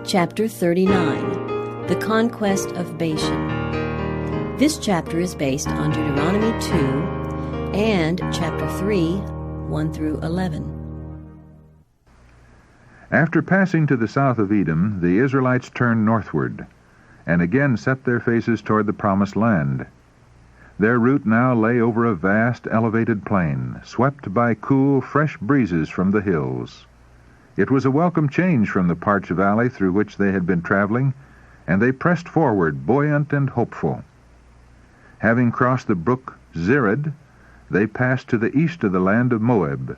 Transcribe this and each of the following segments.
Chapter 39, The Conquest of Bashan. This chapter is based on Deuteronomy 2 and chapter 3, 1 through 11. After passing to the south of Edom, the Israelites turned northward, and again set their faces toward the promised land. Their route now lay over a vast, elevated plain, swept by cool, fresh breezes from the hills. It was a welcome change from the parched valley through which they had been traveling, and they pressed forward, buoyant and hopeful. Having crossed the brook Zered, they passed to the east of the land of Moab,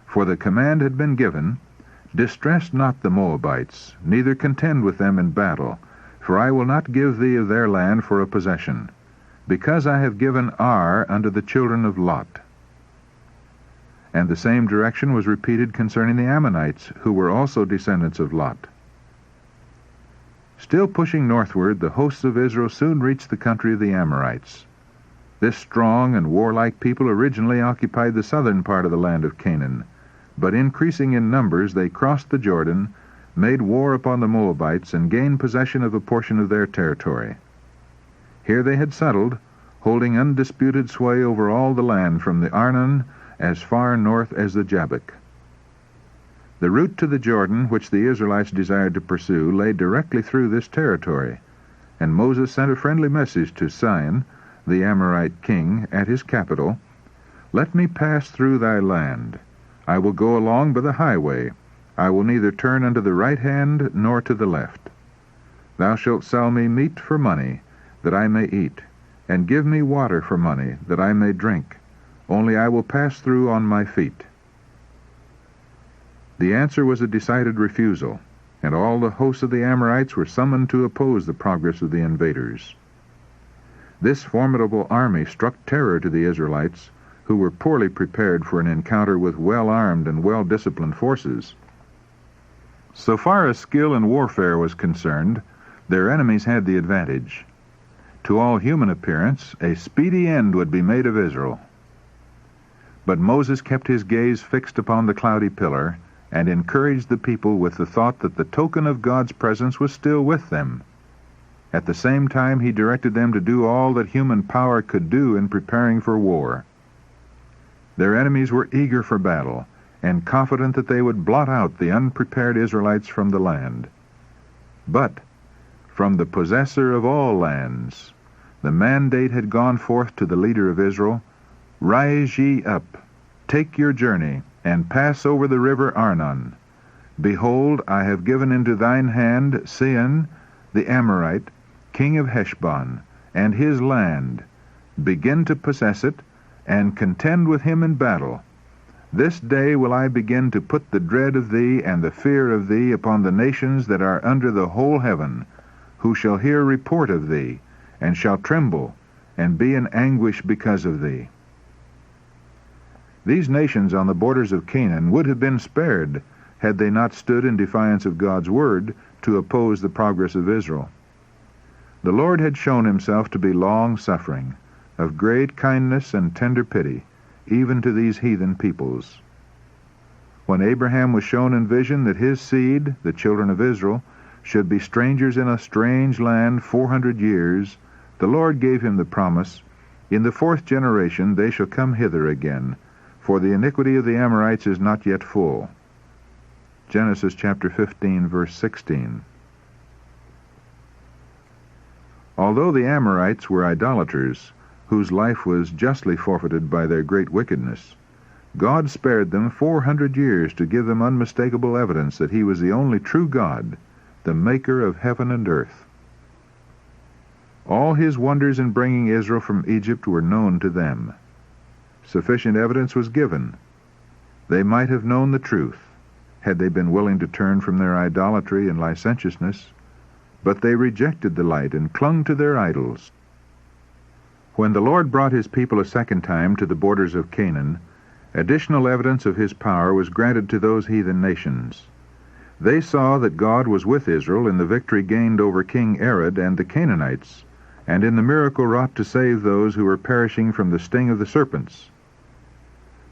for the command had been given, "Distress not the Moabites, neither contend with them in battle, for I will not give thee of their land for a possession, because I have given Ar unto the children of Lot." And the same direction was repeated concerning the Ammonites, who were also descendants of Lot. Still pushing northward, the hosts of Israel soon reached the country of the Amorites. This strong and warlike people originally occupied the southern part of the land of Canaan, but increasing in numbers they crossed the Jordan, made war upon the Moabites, and gained possession of a portion of their territory. Here they had settled, holding undisputed sway over all the land from the Arnon as far north as the Jabbok. The route to the Jordan, which the Israelites desired to pursue, lay directly through this territory, and Moses sent a friendly message to Sihon, the Amorite king, at his capital, "Let me pass through thy land. I will go along by the highway. I will neither turn unto the right hand nor to the left. Thou shalt sell me meat for money, that I may eat, and give me water for money, that I may drink. Only I will pass through on my feet." The answer was a decided refusal, and all the hosts of the Amorites were summoned to oppose the progress of the invaders. This formidable army struck terror to the Israelites, who were poorly prepared for an encounter with well-armed and well-disciplined forces. So far as skill in warfare was concerned, their enemies had the advantage. To all human appearance, a speedy end would be made of Israel. But Moses kept his gaze fixed upon the cloudy pillar, and encouraged the people with the thought that the token of God's presence was still with them. At the same time, he directed them to do all that human power could do in preparing for war. Their enemies were eager for battle, and confident that they would blot out the unprepared Israelites from the land. But from the possessor of all lands, the mandate had gone forth to the leader of Israel, "Rise ye up, take your journey, and pass over the river Arnon. Behold, I have given into thine hand Sihon, the Amorite, king of Heshbon, and his land. Begin to possess it, and contend with him in battle. This day will I begin to put the dread of thee and the fear of thee upon the nations that are under the whole heaven, who shall hear report of thee, and shall tremble, and be in anguish because of thee." These nations on the borders of Canaan would have been spared had they not stood in defiance of God's word to oppose the progress of Israel. The Lord had shown himself to be long-suffering, of great kindness and tender pity, even to these heathen peoples. When Abraham was shown in vision that his seed, the children of Israel, should be strangers in a strange land 400 years, the Lord gave him the promise, "In the 4th generation they shall come hither again, for the iniquity of the Amorites is not yet full." Genesis chapter 15, verse 16. Although the Amorites were idolaters, whose life was justly forfeited by their great wickedness, God spared them 400 years to give them unmistakable evidence that he was the only true God, the maker of heaven and earth. All his wonders in bringing Israel from Egypt were known to them. Sufficient evidence was given. They might have known the truth, had they been willing to turn from their idolatry and licentiousness, but they rejected the light and clung to their idols. When the Lord brought his people a second time to the borders of Canaan, additional evidence of his power was granted to those heathen nations. They saw that God was with Israel in the victory gained over King Arad and the Canaanites, and in the miracle wrought to save those who were perishing from the sting of the serpents.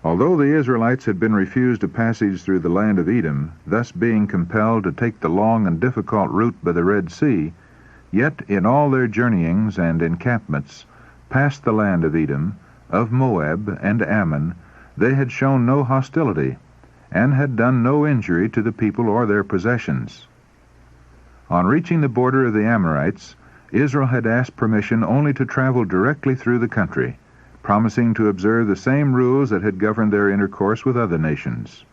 Although the Israelites had been refused a passage through the land of Edom, thus being compelled to take the long and difficult route by the Red Sea, yet in all their journeyings and encampments past the land of Edom, of Moab, and Ammon, they had shown no hostility, and had done no injury to the people or their possessions. On reaching the border of the Amorites, Israel had asked permission only to travel directly through the country, promising to observe the same rules that had governed their intercourse with other nations.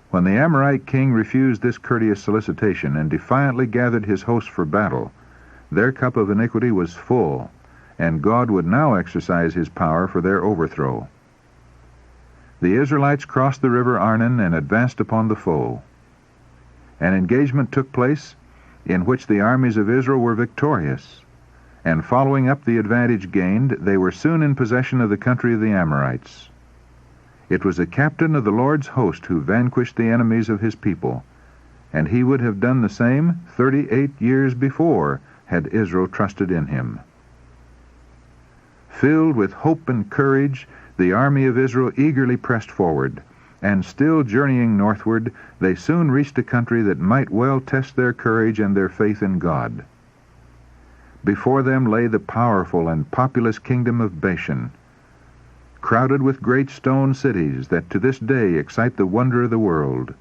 When the Amorite king refused this courteous solicitation and defiantly gathered his hosts for battle, their cup of iniquity was full, and God would now exercise his power for their overthrow. The Israelites crossed the river Arnon and advanced upon the foe. An engagement took place in which the armies of Israel were victorious, and following up the advantage gained, they were soon in possession of the country of the Amorites. It was the captain of the Lord's host who vanquished the enemies of his people, and he would have done the same 38 years before had Israel trusted in him. Filled with hope and courage, the army of Israel eagerly pressed forward, and still journeying northward, they soon reached a country that might well test their courage and their faith in God. Before them lay the powerful and populous kingdom of Bashan, crowded with great stone cities that to this day excite the wonder of the world,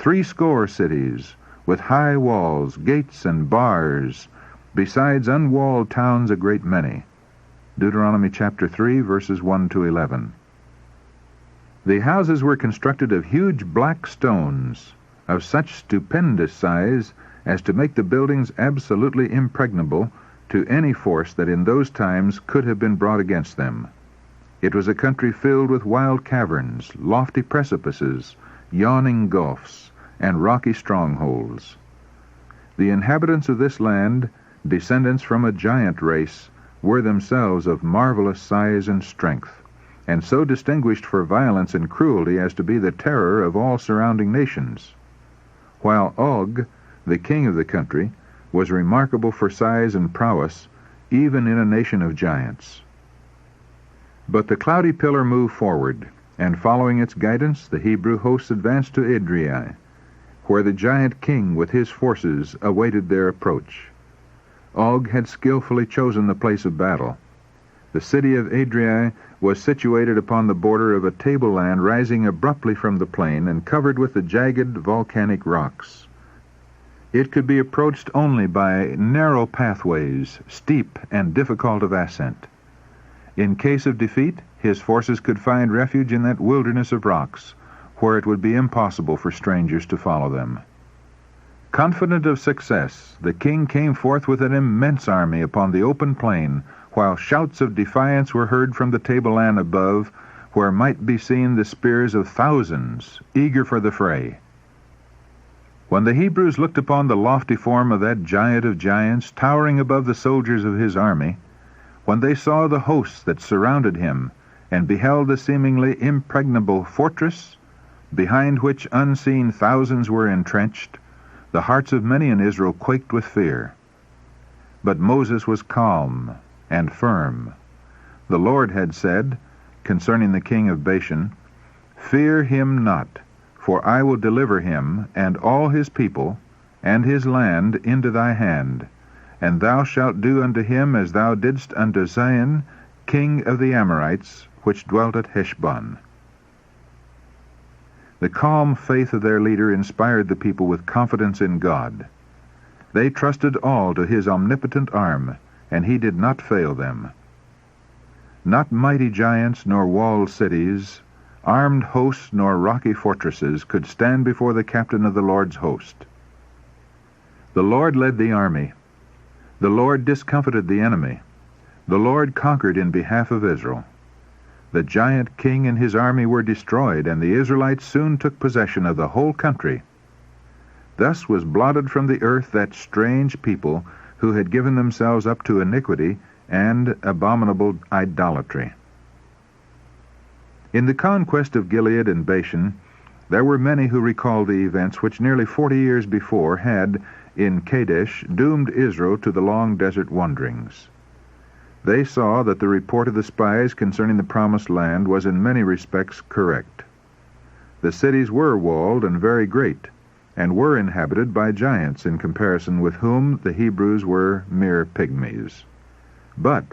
80 cities, with high walls, gates, and bars, besides unwalled towns a great many. Deuteronomy chapter 3, verses 1 to 11. The houses were constructed of huge black stones, of such stupendous size as to make the buildings absolutely impregnable to any force that in those times could have been brought against them. It was a country filled with wild caverns, lofty precipices, yawning gulfs, and rocky strongholds. The inhabitants of this land, descendants from a giant race, were themselves of marvelous size and strength, and so distinguished for violence and cruelty as to be the terror of all surrounding nations, while Og, the king of the country, was remarkable for size and prowess, even in a nation of giants. But the cloudy pillar moved forward, and following its guidance, the Hebrew hosts advanced to Edrei, where the giant king with his forces awaited their approach. Og had skillfully chosen the place of battle. The city of Edrei was situated upon the border of a tableland rising abruptly from the plain and covered with the jagged volcanic rocks. It could be approached only by narrow pathways, steep and difficult of ascent. In case of defeat, his forces could find refuge in that wilderness of rocks, where it would be impossible for strangers to follow them. Confident of success, the king came forth with an immense army upon the open plain, while shouts of defiance were heard from the tableland above, where might be seen the spears of thousands, eager for the fray. When the Hebrews looked upon the lofty form of that giant of giants towering above the soldiers of his army, when they saw the hosts that surrounded him, and beheld the seemingly impregnable fortress, behind which unseen thousands were entrenched, the hearts of many in Israel quaked with fear. But Moses was calm and firm. The Lord had said, concerning the king of Bashan, "Fear him not, for I will deliver him and all his people and his land into thy hand, and thou shalt do unto him as thou didst unto Sihon, king of the Amorites, which dwelt at Heshbon." The calm faith of their leader inspired the people with confidence in God. They trusted all to his omnipotent arm, and he did not fail them. Not mighty giants nor walled cities, armed hosts nor rocky fortresses could stand before the captain of the Lord's host. The Lord led the army. The Lord discomfited the enemy. The Lord conquered in behalf of Israel. The giant king and his army were destroyed, and the Israelites soon took possession of the whole country. Thus was blotted from the earth that strange people who had given themselves up to iniquity and abominable idolatry. In the conquest of Gilead and Bashan, there were many who recalled the events which nearly 40 years before had, in Kadesh, doomed Israel to the long desert wanderings. They saw that the report of the spies concerning the promised land was in many respects correct. The cities were walled and very great, and were inhabited by giants in comparison with whom the Hebrews were mere pygmies. But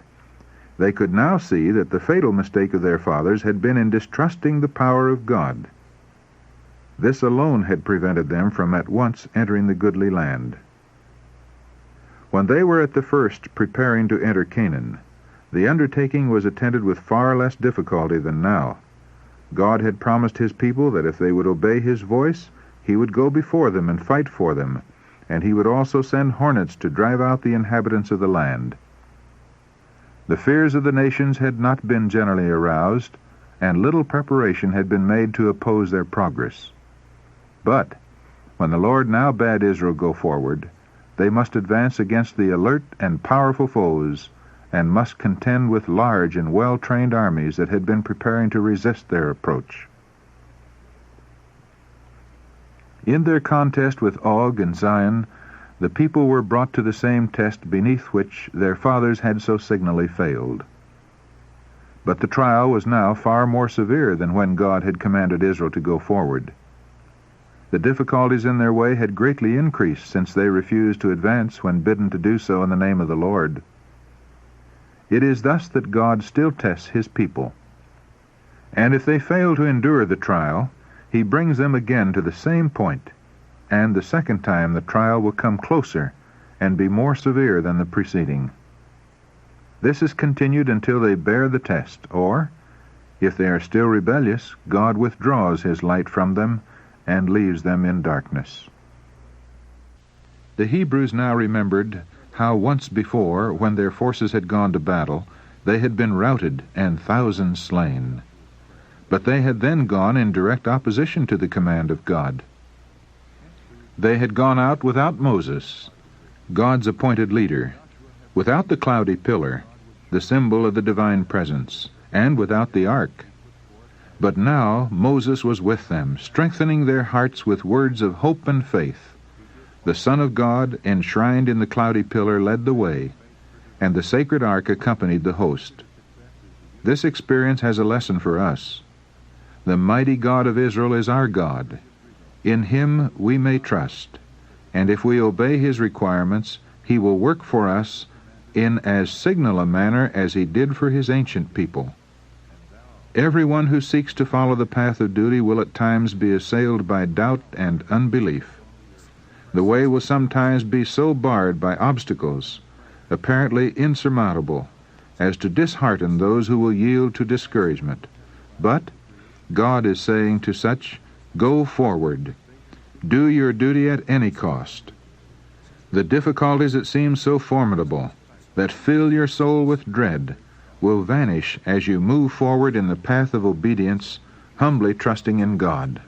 they could now see that the fatal mistake of their fathers had been in distrusting the power of God. This alone had prevented them from at once entering the goodly land. When they were at the first preparing to enter Canaan, the undertaking was attended with far less difficulty than now. God had promised his people that if they would obey his voice, he would go before them and fight for them, and he would also send hornets to drive out the inhabitants of the land. The fears of the nations had not been generally aroused, and little preparation had been made to oppose their progress. But when the Lord now bade Israel go forward, they must advance against the alert and powerful foes, and must contend with large and well-trained armies that had been preparing to resist their approach. In their contest with Og and Zion, the people were brought to the same test beneath which their fathers had so signally failed. But the trial was now far more severe than when God had commanded Israel to go forward. The difficulties in their way had greatly increased since they refused to advance when bidden to do so in the name of the Lord. It is thus that God still tests his people. And if they fail to endure the trial, he brings them again to the same point, and the second time the trial will come closer and be more severe than the preceding. This is continued until they bear the test, or, if they are still rebellious, God withdraws his light from them and leaves them in darkness. The Hebrews now remembered how once before, when their forces had gone to battle, they had been routed and thousands slain. But they had then gone in direct opposition to the command of God. They had gone out without Moses, God's appointed leader, without the cloudy pillar, the symbol of the divine presence, and without the ark. But now Moses was with them, strengthening their hearts with words of hope and faith. The Son of God, enshrined in the cloudy pillar, led the way, and the sacred ark accompanied the host. This experience has a lesson for us. The mighty God of Israel is our God. In him we may trust, and if we obey his requirements, he will work for us in as signal a manner as he did for his ancient people. Everyone who seeks to follow the path of duty will at times be assailed by doubt and unbelief. The way will sometimes be so barred by obstacles, apparently insurmountable, as to dishearten those who will yield to discouragement. But God is saying to such, "Go forward. Do your duty at any cost." The difficulties that seem so formidable, that fill your soul with dread, will vanish as you move forward in the path of obedience, humbly trusting in God.